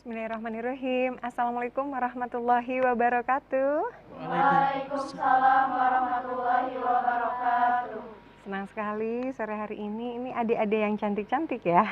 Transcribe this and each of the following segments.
Bismillahirrahmanirrahim. Assalamualaikum warahmatullahi wabarakatuh. Waalaikumsalam warahmatullahi wabarakatuh. Senang sekali sore hari ini adik-adik yang cantik-cantik ya.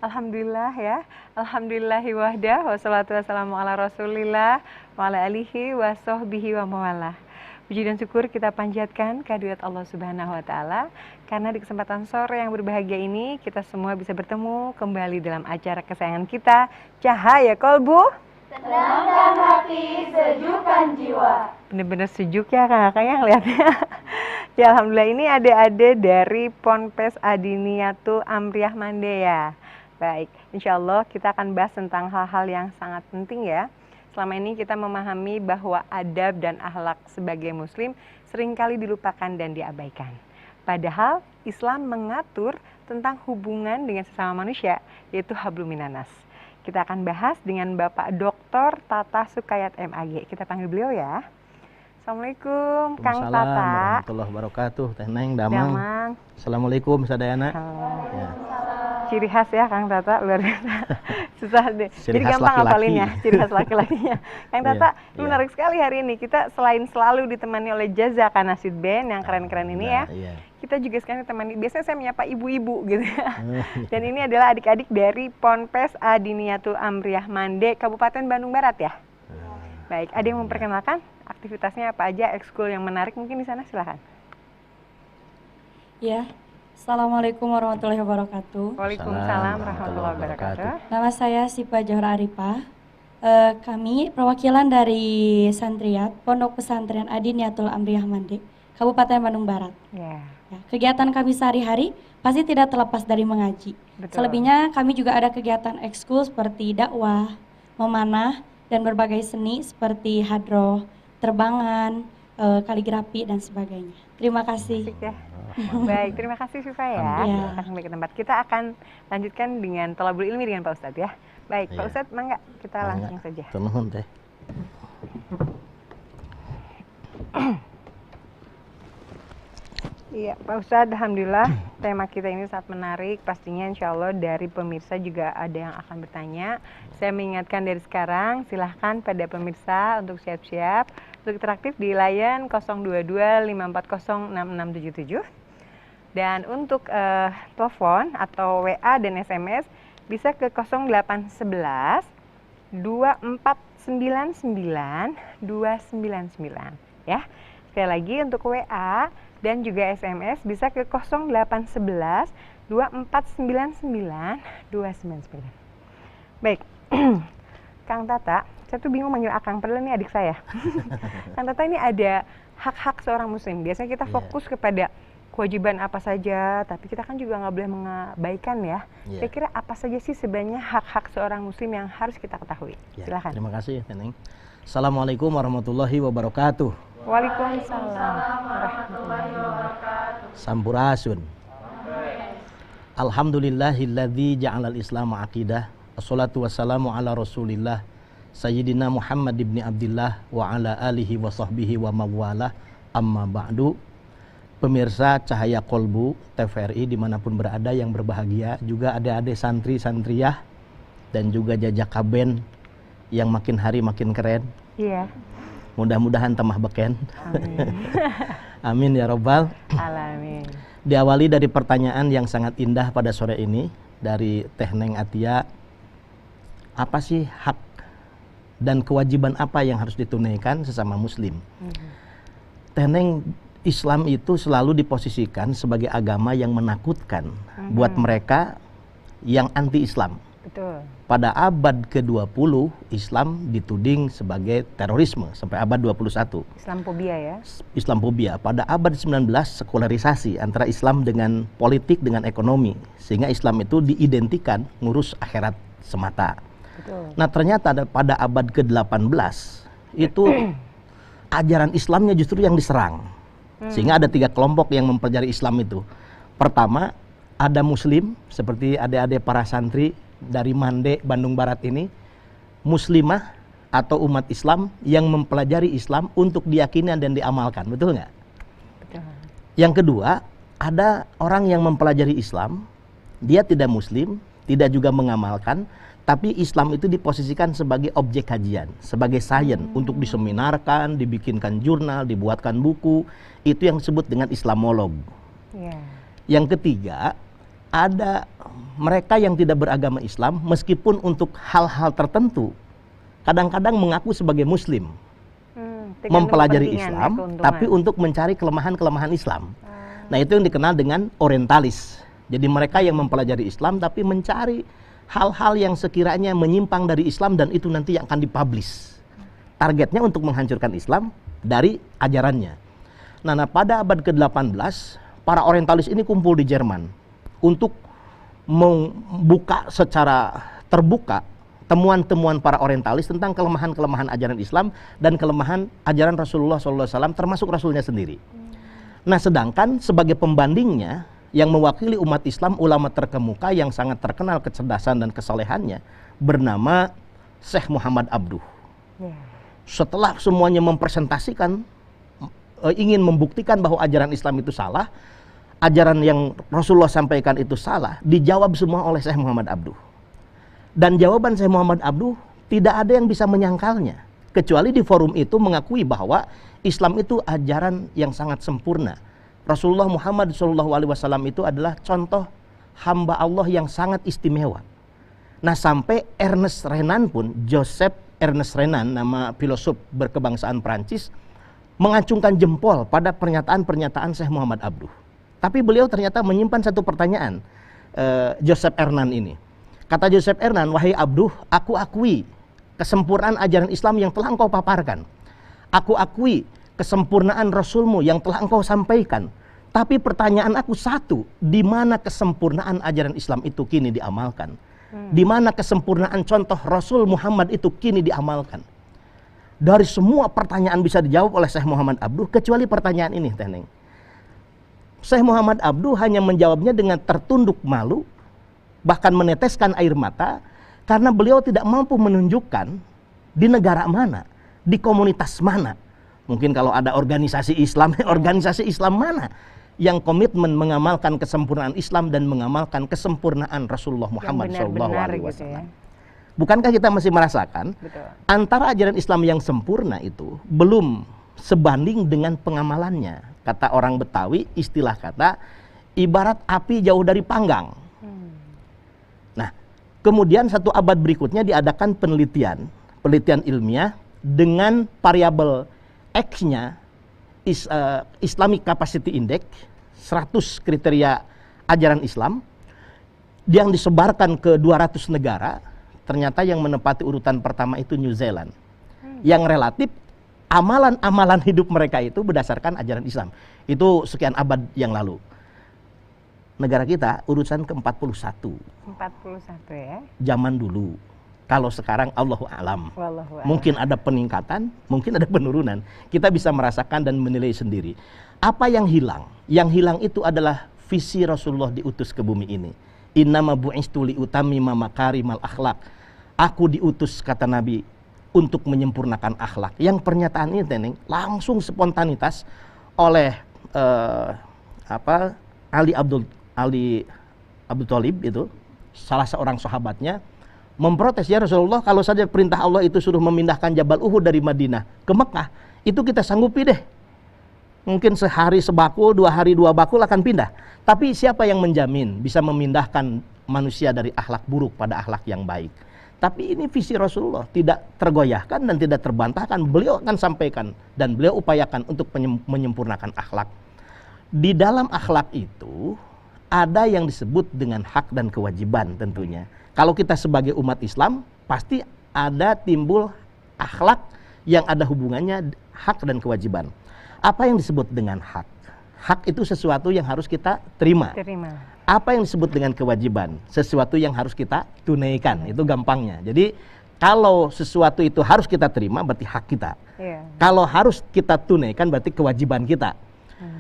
Alhamdulillah ya. Alhamdulillahi wahdah wassalatu wassalamu ala rasulillah wa ala alihi wa sahbihi wa mawalah. Puji dan syukur kita panjatkan kehadirat Allah Subhanahu wa taala karena di kesempatan sore yang berbahagia ini kita semua bisa bertemu kembali dalam acara kesayangan kita, Cahaya Kolbu, Tenangkan hati, sejukkan jiwa. bener-bener sejuk ya kakak-kakaknya ngeliatnya. Ya alhamdulillah ini adik-adik dari Ponpes Adiniatul Amriah Mandaya. Baik, insya Allah kita akan bahas tentang hal-hal yang sangat penting ya. Selama ini kita memahami bahwa adab dan akhlak sebagai muslim seringkali dilupakan dan diabaikan. Padahal Islam mengatur tentang hubungan dengan sesama manusia, yaitu hablum minanas. Kita akan bahas dengan Bapak Dr. Tata Sukayat MAG. Kita panggil beliau ya. Assalamualaikum Kang Tata. Warahmatullahi wabarakatuh. Teh Neng, Damang. Assalamualaikum Sadayana. Ya. Ciri khas ya Kang Tata, luar biasa. Susah deh. Ciri Jadi khas gampang laki-laki. hafalinnya, ciri khas laki-lakinya. Kang Tata, Iya. menarik sekali hari ini. Kita selain selalu ditemani oleh Jaza Kanasid Band yang keren-keren ini ya. Iya. Kita juga sekarang ditemani, biasanya saya menyapa ibu-ibu gitu ya. Dan ini adalah adik-adik dari Ponpes Adiniatul Amriah Mande, Kabupaten Bandung Barat ya. Baik, ada yang memperkenalkan aktivitasnya apa aja, ekskul yang menarik mungkin di sana, silahkan. Ya, Assalamualaikum warahmatullahi wabarakatuh. Waalaikumsalam warahmatullahi wabarakatuh. Nama saya Sipa Johra Arifah. Kami perwakilan dari Santriat Pondok Pesantren Adiniatul Amriah Mande, Kabupaten Bandung Barat. Ya, Ya, kegiatan kami sehari-hari pasti tidak terlepas dari mengaji. betul. Selebihnya kami juga ada kegiatan ekskul seperti dakwah, memanah, dan berbagai seni seperti hadroh, terbangan, kaligrafi, dan sebagainya. Terima kasih. Asik ya. Baik, terima kasih Siva ya. Iya. Kita kembali ke tempat. Kita akan lanjutkan dengan tolabul ilmi dengan Pak Ustadz ya. Baik, Pak Iya. Ustadz, mangga kita langsung saja. Nuhun Teh. Iya, Pak Ustadz, alhamdulillah tema kita ini sangat menarik. Pastinya insya Allah dari pemirsa juga ada yang akan bertanya. Saya mengingatkan dari sekarang, silahkan pada pemirsa untuk siap-siap untuk interaktif di layan 022 540 6677. Dan untuk telepon atau WA dan SMS bisa ke 0811 2499 299 ya. Sekali lagi untuk WA dan juga SMS bisa ke 0811 2499 299. Baik. Kang Tata, saya tuh bingung manggil Akang padahal ini adik saya. Kang Tata, ini ada hak-hak seorang muslim. Biasanya kita Iya. fokus kepada kewajiban apa saja, tapi kita kan juga nggak boleh mengabaikan ya. Iya. Kira-kira apa saja sih sebenarnya hak-hak seorang muslim yang harus kita ketahui? Ya, Silakan. terima kasih Teh Neng. Assalamualaikum warahmatullahi wabarakatuh. Waalaikumsalam warahmatullahi wabarakatuh. Sampurasun. Alhamdulillahilladzi ja'alal Islam aqidah. Wassalatu wassalamu ala Rasulillah Sayyidina Muhammad ibn Abdillah wa ala alihi wa sahbihi wa mawalah. Amma ba'du. Pemirsa Cahaya Kolbu TVRI dimanapun berada yang berbahagia, juga adik-adik santri-santriyah dan juga jajak kaben yang makin hari makin keren. Iya. Mudah-mudahan tambah beken. Amin. Amin ya robbal. Alamin. Diawali dari pertanyaan yang sangat indah pada sore ini dari Teh Neng Atia. Apa sih hak dan kewajiban apa yang harus ditunaikan sesama muslim? Teh Neng, Islam itu selalu diposisikan sebagai agama yang menakutkan buat mereka yang anti-Islam. Betul. Pada abad ke-20 Islam dituding sebagai terorisme sampai abad 21. Islamophobia ya. Islamophobia. Pada abad 19 sekularisasi antara Islam dengan politik dengan ekonomi, sehingga Islam itu diidentikan ngurus akhirat semata. Betul. Nah, ternyata pada abad ke-18 itu ajaran Islamnya justru yang diserang. Sehingga ada 3 kelompok yang mempelajari Islam itu. Pertama, ada muslim seperti adik-adik para santri dari Mande, Bandung Barat ini, muslimah atau umat Islam yang mempelajari Islam untuk diyakini dan diamalkan, betul nggak? Betul. Yang kedua, ada orang yang mempelajari Islam, dia tidak muslim, tidak juga mengamalkan, tapi Islam itu diposisikan sebagai objek kajian, sebagai sains untuk diseminarkan, dibikinkan jurnal, dibuatkan buku. Itu yang disebut dengan Islamolog. Yang ketiga, ada mereka yang tidak beragama Islam, meskipun untuk hal-hal tertentu kadang-kadang mengaku sebagai Muslim, mempelajari Islam, tapi untuk mencari kelemahan-kelemahan Islam. Nah, itu yang dikenal dengan orientalis. Jadi mereka yang mempelajari Islam tapi mencari hal-hal yang sekiranya menyimpang dari Islam, dan itu nanti yang akan dipublish. Targetnya untuk menghancurkan Islam dari ajarannya. Nah, pada abad ke-18, para orientalis ini kumpul di Jerman untuk membuka secara terbuka temuan-temuan para orientalis tentang kelemahan-kelemahan ajaran Islam dan kelemahan ajaran Rasulullah SAW, termasuk Rasulnya sendiri. Nah, sedangkan sebagai pembandingnya, yang mewakili umat Islam, ulama terkemuka yang sangat terkenal kecerdasan dan kesalehannya, bernama Syekh Muhammad Abduh. Setelah semuanya mempresentasikan, ingin membuktikan bahwa ajaran Islam itu salah, ajaran yang Rasulullah sampaikan itu salah, dijawab semua oleh Syekh Muhammad Abduh. Dan jawaban Syekh Muhammad Abduh tidak ada yang bisa menyangkalnya, kecuali di forum itu mengakui bahwa Islam itu ajaran yang sangat sempurna. Rasulullah Muhammad SAW itu adalah contoh hamba Allah yang sangat istimewa. Nah, sampai Ernest Renan pun, Joseph Ernest Renan, nama filosof berkebangsaan Prancis, mengacungkan jempol pada pernyataan-pernyataan Syekh Muhammad Abduh. Tapi beliau ternyata menyimpan satu pertanyaan, Joseph Renan ini. Kata Joseph Renan, wahai Abduh, aku akui kesempurnaan ajaran Islam yang telah engkau paparkan. Aku akui kesempurnaan Rasulmu yang telah engkau sampaikan. Tapi pertanyaan aku satu, di mana kesempurnaan ajaran Islam itu kini diamalkan? Di mana kesempurnaan contoh Rasul Muhammad itu kini diamalkan? Dari semua pertanyaan bisa dijawab oleh Syekh Muhammad Abduh, kecuali pertanyaan ini, Teneng. Syekh Muhammad Abduh hanya menjawabnya dengan tertunduk malu, bahkan meneteskan air mata, karena beliau tidak mampu menunjukkan di negara mana, di komunitas mana. Mungkin kalau ada organisasi Islam, organisasi Islam mana yang komitmen mengamalkan kesempurnaan Islam dan mengamalkan kesempurnaan Rasulullah Muhammad SAW. Bukankah kita masih merasakan antara ajaran Islam yang sempurna itu belum sebanding dengan pengamalannya? Kata orang Betawi, istilah kata, ibarat api jauh dari panggang. Nah, kemudian satu abad berikutnya diadakan penelitian ilmiah dengan variabel X-nya, Islamic Capacity Index, 100 kriteria ajaran Islam yang disebarkan ke 200 negara. Ternyata yang menempati urutan pertama itu New Zealand, yang relatif amalan-amalan hidup mereka itu berdasarkan ajaran Islam. Itu sekian abad yang lalu. Negara kita urutan ke-41. 41 ya? Zaman dulu. Kalau sekarang Allahu a'lam. Mungkin ada peningkatan, mungkin ada penurunan. Kita bisa merasakan dan menilai sendiri. Apa yang hilang? Yang hilang itu adalah visi Rasulullah diutus ke bumi ini. Innama bu'istu liutamima makarimal akhlak. Aku diutus, kata Nabi, untuk menyempurnakan akhlak. Yang pernyataan ini, Teneng, langsung spontanitas oleh Ali Abdul Thalib itu, salah seorang sahabatnya, memprotes, ya Rasulullah, kalau saja perintah Allah itu suruh memindahkan Jabal Uhud dari Madinah ke Mekah, itu kita sanggupi deh. Mungkin sehari sebakul, 2 hari 2 bakul akan pindah. Tapi siapa yang menjamin bisa memindahkan manusia dari akhlak buruk pada akhlak yang baik? Tapi ini visi Rasulullah, tidak tergoyahkan dan tidak terbantahkan. Beliau akan sampaikan dan beliau upayakan untuk menyempurnakan akhlak. Di dalam akhlak itu ada yang disebut dengan hak dan kewajiban tentunya. Kalau kita sebagai umat Islam, pasti ada timbul akhlak yang ada hubungannya hak dan kewajiban. Apa yang disebut dengan hak? Hak itu sesuatu yang harus kita terima. Apa yang disebut dengan kewajiban? Sesuatu yang harus kita tunaikan. Itu gampangnya. Jadi kalau sesuatu itu harus kita terima, berarti hak kita. Kalau harus kita tunaikan, berarti kewajiban kita.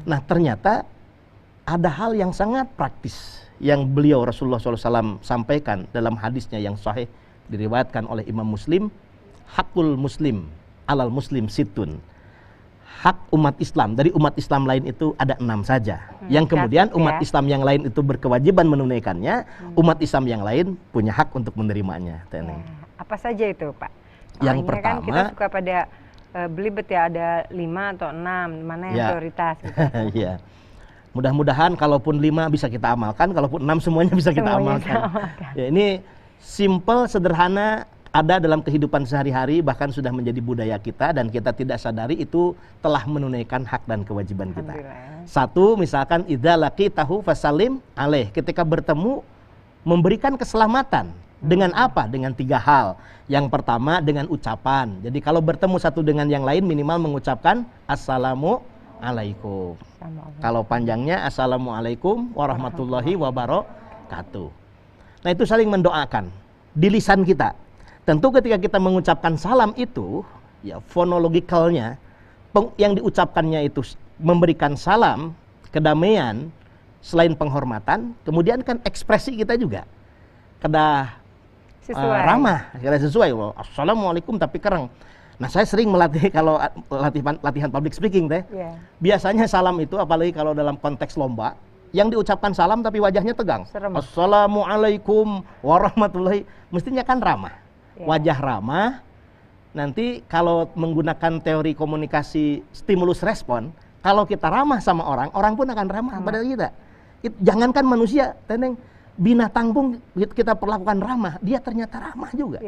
Nah, ternyata ada hal yang sangat praktis yang beliau Rasulullah SAW sampaikan dalam hadisnya yang sahih, diriwayatkan oleh Imam Muslim. Hakul muslim alal muslim situn. hak umat Islam. Dari umat Islam lain itu ada 6 saja. Yang kemudian umat Islam yang lain itu berkewajiban menunaikannya, umat Islam yang lain punya hak untuk menerimanya. Apa saja itu, Pak? Yang Soalnya pertama, kan kita suka pada belibet ya, ada 5 atau 6, mana yang prioritas gitu. Iya. Mudah-mudahan kalaupun 5 bisa kita amalkan, kalaupun 6 semuanya bisa kita amalkan. Ya, ini simple, sederhana, ada dalam kehidupan sehari-hari, bahkan sudah menjadi budaya kita dan kita tidak sadari itu telah menunaikan hak dan kewajiban kita. Satu, misalkan idza laqitahu fasallim alaih, ketika bertemu memberikan keselamatan. Dengan apa? Dengan 3 hal. Yang pertama dengan ucapan. Jadi kalau bertemu satu dengan yang lain minimal mengucapkan assalamu alaikum. Kalau panjangnya assalamualaikum warahmatullahi wabarakatuh. Nah, itu saling mendoakan di lisan kita. Tentu ketika kita mengucapkan salam itu, ya fonologikalnya, yang diucapkannya itu memberikan salam, kedamaian, selain penghormatan, kemudian kan ekspresi kita juga kedah ramah, kira sesuai. Assalamualaikum tapi kereng. Nah, saya sering melatih kalau latihan public speaking teh. Biasanya salam itu apalagi kalau dalam konteks lomba, yang diucapkan salam tapi wajahnya tegang. Assalamualaikum warahmatullahi, mestinya kan ramah. Wajah ramah. Nanti kalau menggunakan teori komunikasi stimulus respon, kalau kita ramah sama orang, orang pun akan ramah pada kita. Jangankan manusia, teneng, binatang pun kita perlakukan ramah, dia ternyata ramah juga.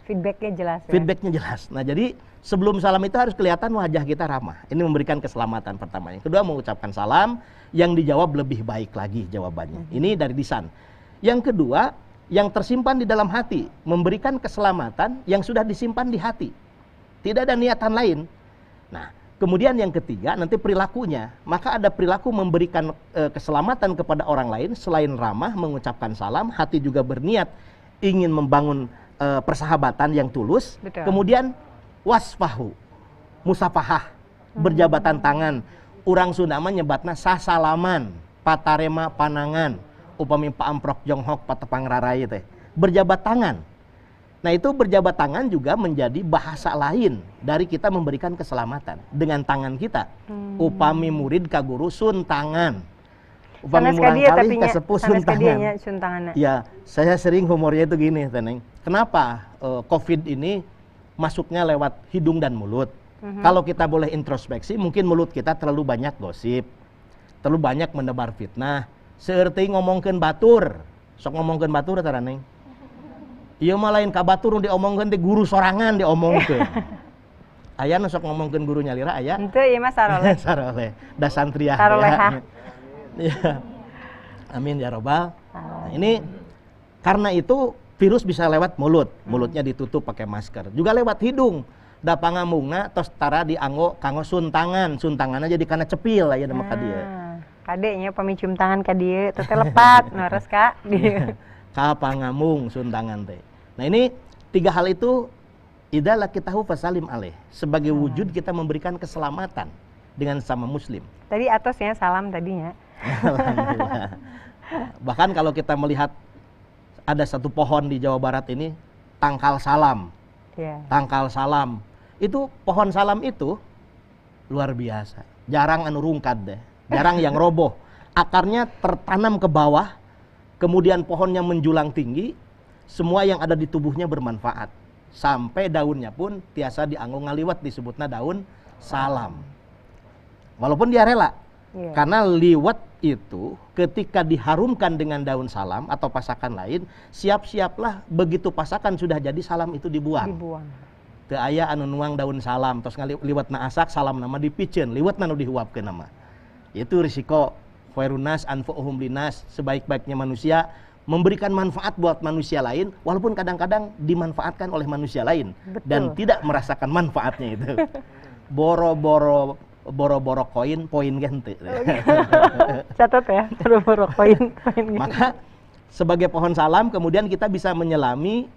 Feedbacknya jelas. Feedbacknya jelas. Nah, jadi sebelum salam itu harus kelihatan wajah kita ramah. Ini memberikan keselamatan pertama. Yang kedua mengucapkan salam, yang dijawab lebih baik lagi jawabannya. Ini dari lisan. Yang kedua, yang tersimpan di dalam hati, memberikan keselamatan yang sudah disimpan di hati. Tidak ada niatan lain. Nah, kemudian yang ketiga, nanti perilakunya. Maka ada perilaku memberikan keselamatan kepada orang lain, selain ramah, mengucapkan salam, hati juga berniat ingin membangun persahabatan yang tulus. Kemudian wasfahu, musafahah, berjabatan tangan. Urang Sunda mah nyebatna sasalaman, patarema panangan. Upami paamprok jonghok patepang rarai teh, berjabat tangan. Nah, itu berjabat tangan juga menjadi bahasa lain dari kita memberikan keselamatan dengan tangan kita. Upami murid ka guru sun tangan. Upami murang kali ka sepuh sun tangan. Ya, saya sering humornya itu gini, Teneng. Kenapa COVID ini masuknya lewat hidung dan mulut? Kalau kita boleh introspeksi, mungkin mulut kita terlalu banyak gosip, terlalu banyak menebar fitnah. Seerti ngomongkeun batur, sok ngomongkeun batur tara Neng. Ieu mah lain ka batur diomongkeun teh guru sorangan diomongkeun. Aya nu sok ngomongkeun guru nyalira aya? Henteu ieu mah saroleh. Saroleh, da santriah. Saroleh. Ya. Amin ya robbal. Nah, ini karena itu virus bisa lewat mulut, mulutnya ditutup pakai masker. Juga lewat hidung. Da pangamungna tos tara dianggo kanggo suntangan, suntanganna jadi kana cepil aya nama ka dieu. Kadenya pamicium tangan ka dieu teh lepat nores Kak dieu. Ka pangamung suntangan teh. Nah, ini 3 hal itu idza laqitahu fasalim alaih, sebagai wujud kita memberikan keselamatan dengan sama muslim. Tadi atosnya salam tadinya. Alhamdulillah. Bahkan kalau kita melihat ada satu pohon di Jawa Barat ini, tangkal salam. Tangkal salam. Itu pohon salam itu luar biasa. Jarang anu rungkad deh. Jarang yang roboh. Akarnya tertanam ke bawah, kemudian pohonnya menjulang tinggi, semua yang ada di tubuhnya bermanfaat. Sampai daunnya pun tiasa dianggo ngaliwat, disebutnya daun salam. Walaupun dia rela. Karena liwat itu ketika diharumkan dengan daun salam atau pasakan lain, siap-siaplah begitu pasakan sudah jadi salam itu dibuang. Teu aya anu nuang daun salam tos ngaliwatna asak salam nama dipikeun, liwatna nu dihuapkeun nama. Itu risiko khairunas anfa'uhum linas, sebaik-baiknya manusia memberikan manfaat buat manusia lain walaupun kadang-kadang dimanfaatkan oleh manusia lain. Dan tidak merasakan manfaatnya itu. Boro-boro koin poin ganti. Catat ya, boro-boro koin. Maka sebagai pohon salam kemudian kita bisa menyelami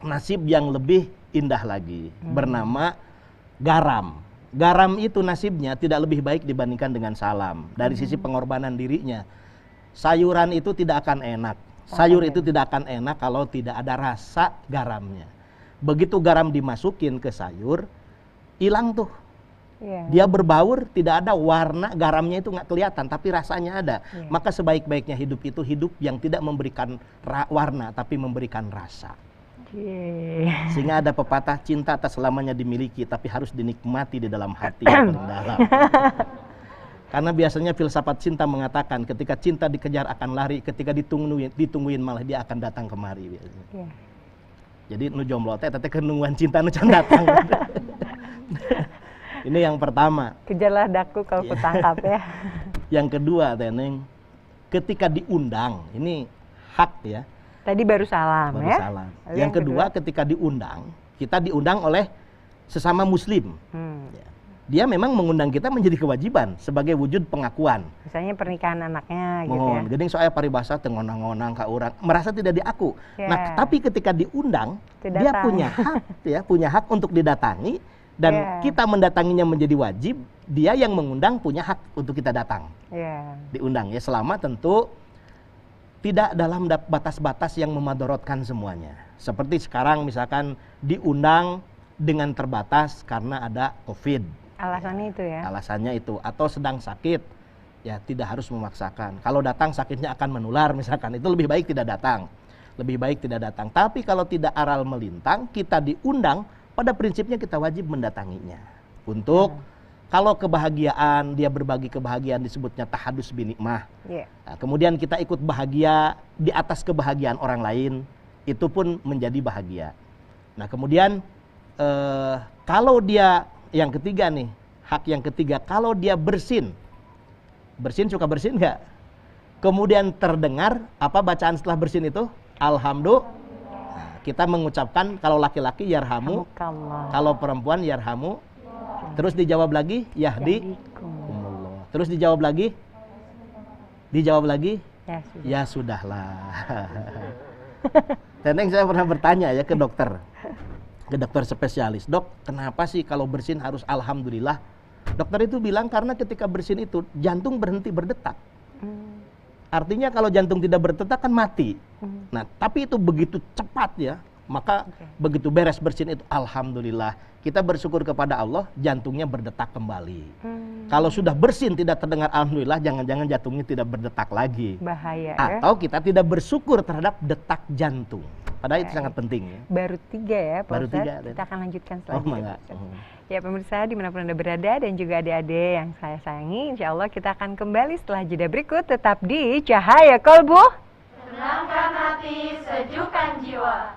nasib yang lebih indah lagi, bernama garam. Garam itu nasibnya tidak lebih baik dibandingkan dengan salam dari sisi pengorbanan dirinya. Sayuran itu tidak akan enak. Sayur itu tidak akan enak kalau tidak ada rasa garamnya. Begitu garam dimasukin ke sayur, hilang tuh Iya. Dia berbaur, tidak ada warna garamnya itu nggak kelihatan, tapi rasanya ada. Iya. Maka sebaik-baiknya hidup itu hidup yang tidak memberikan warna, tapi memberikan rasa. Iya. Sehingga ada pepatah, cinta tak selamanya dimiliki, tapi harus dinikmati di dalam hati yang paling dalam. Karena biasanya filsafat cinta mengatakan ketika cinta dikejar akan lari, ketika ditungguin malah dia akan datang kemari biasanya. Iya. Jadi nu jomblo teh kenungguan cinta nu can datang. Ini yang pertama. Kejarlah daku kalau Iya. kutangkap ya. Yang kedua, Teneng, ketika diundang, ini hak ya, Tadi baru salam baru ya. salam. Lalu Yang kedua, ketika diundang, kita diundang oleh sesama muslim. Ya. Dia memang mengundang kita menjadi kewajiban sebagai wujud pengakuan. Misalnya pernikahan anaknya gitu ya. Mohon, geuning soal paribasa teu ngonang-ngonang ka urang, merasa tidak diaku. Ya. Nah, tapi ketika diundang, Tidak dia datang. punya hak ya, punya hak untuk didatangi dan Ya. kita mendatanginya menjadi wajib, dia yang mengundang punya hak untuk kita datang. Iya. Diundang ya, selama tentu tidak dalam batas-batas yang memadorotkan semuanya. Seperti sekarang misalkan diundang dengan terbatas karena ada Covid. Alasannya itu ya. Alasannya itu, atau sedang sakit, ya tidak harus memaksakan. Kalau datang sakitnya akan menular misalkan, itu lebih baik tidak datang. Lebih baik tidak datang. Tapi kalau tidak aral melintang, kita diundang, pada prinsipnya kita wajib mendatanginya. Untuk kalau kebahagiaan, dia berbagi kebahagiaan disebutnya tahadus binikmah. Iya. Nah, kemudian kita ikut bahagia di atas kebahagiaan orang lain, itu pun menjadi bahagia. Nah kemudian kalau dia, yang ketiga nih, hak yang ketiga, kalau dia bersin suka bersin nggak? Kemudian terdengar apa bacaan setelah bersin itu? Alhamdulillah. Nah, kita mengucapkan kalau laki-laki yarhamu, Hamukallah. kalau perempuan yarhamu. Terus dijawab lagi yahdi. Yahdikum. Terus dijawab lagi. Ya sudah. Ya sudahlah. Teneng, saya pernah bertanya ya ke dokter spesialis, dok, kenapa sih kalau bersin harus alhamdulillah? Dokter itu bilang karena ketika bersin itu jantung berhenti berdetak. Artinya kalau jantung tidak berdetak kan mati. Nah, tapi itu begitu cepat ya, maka begitu beres bersin itu alhamdulillah. Kita bersyukur kepada Allah, jantungnya berdetak kembali. Kalau sudah bersin tidak terdengar alhamdulillah, jangan-jangan jantungnya tidak berdetak lagi. Bahaya ya. Atau kita tidak bersyukur terhadap detak jantung. Padahal itu sangat penting ya. Baru 3 ya Pak Baru Ustadz. 3, Kita akan lanjutkan Oh, selanjutnya. enggak. Ya pemirsa dimanapun Anda berada dan juga adik-adik yang saya sayangi, insya Allah kita akan kembali setelah jeda berikut, tetap di Cahaya Kolbu. Tenangkan hati, sejukkan jiwa.